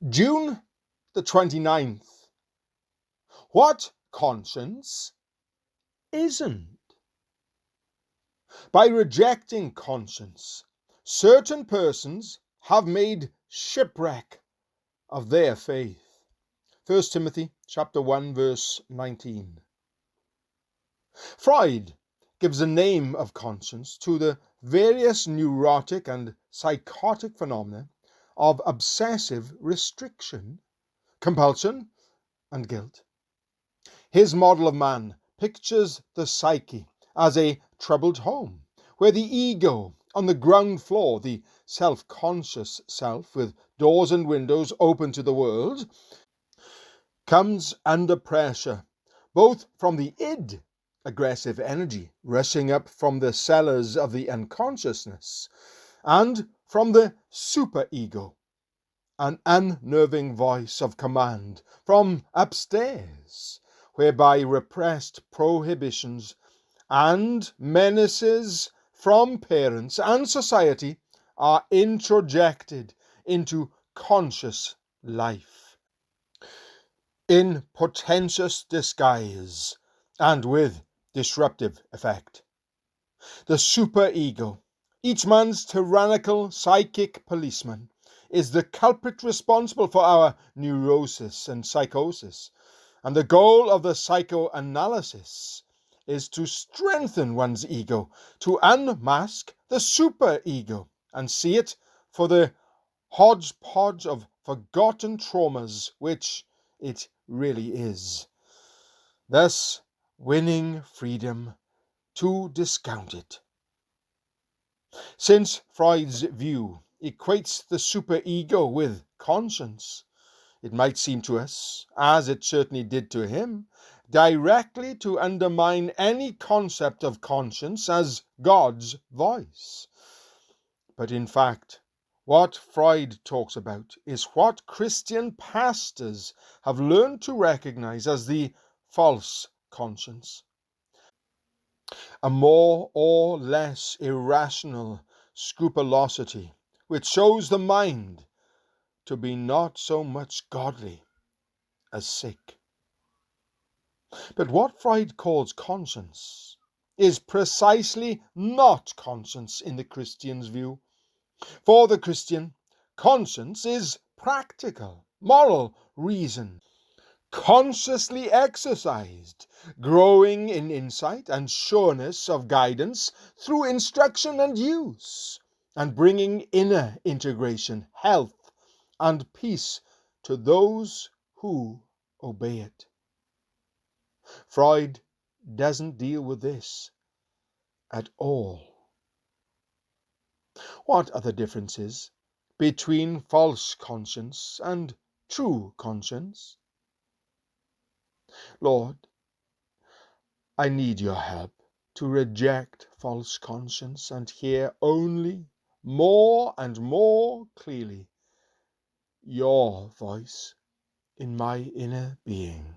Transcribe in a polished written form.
June the 29th. What conscience isn't? By rejecting conscience, certain persons have made shipwreck of their faith. 1 Timothy chapter 1 verse 19. Freud gives a name of conscience to the various neurotic and psychotic phenomena of obsessive restriction, compulsion, and guilt. His model of man pictures the psyche as a troubled home, where the ego on the ground floor, the self-conscious self with doors and windows open to the world, comes under pressure, both from the id, aggressive energy rushing up from the cellars of the unconsciousness, and from the superego, an unnerving voice of command from upstairs, whereby repressed prohibitions and menaces from parents and society are introjected into conscious life in portentous disguise and with disruptive effect. The superego, each man's tyrannical psychic policeman, is the culprit responsible for our neurosis and psychosis, and the goal of the psychoanalysis is to strengthen one's ego, to unmask the superego and see it for the hodgepodge of forgotten traumas which it really is, thus winning freedom to discount it. Since Freud's view equates the superego with conscience, it might seem to us, as it certainly did to him, directly to undermine any concept of conscience as God's voice. But in fact, what Freud talks about is what Christian pastors have learned to recognize as the false conscience, a more or less irrational scrupulosity which shows the mind to be not so much godly as sick. But what Freud calls conscience is precisely not conscience in the Christian's view. For the Christian, conscience is practical, moral reason, consciously exercised, growing in insight and sureness of guidance through instruction and use, and bringing inner integration, health, and peace to those who obey it. Freud doesn't deal with this at all. What are the differences between false conscience and true conscience? Lord, I need your help to reject false conscience and hear only more and more clearly your voice in my inner being.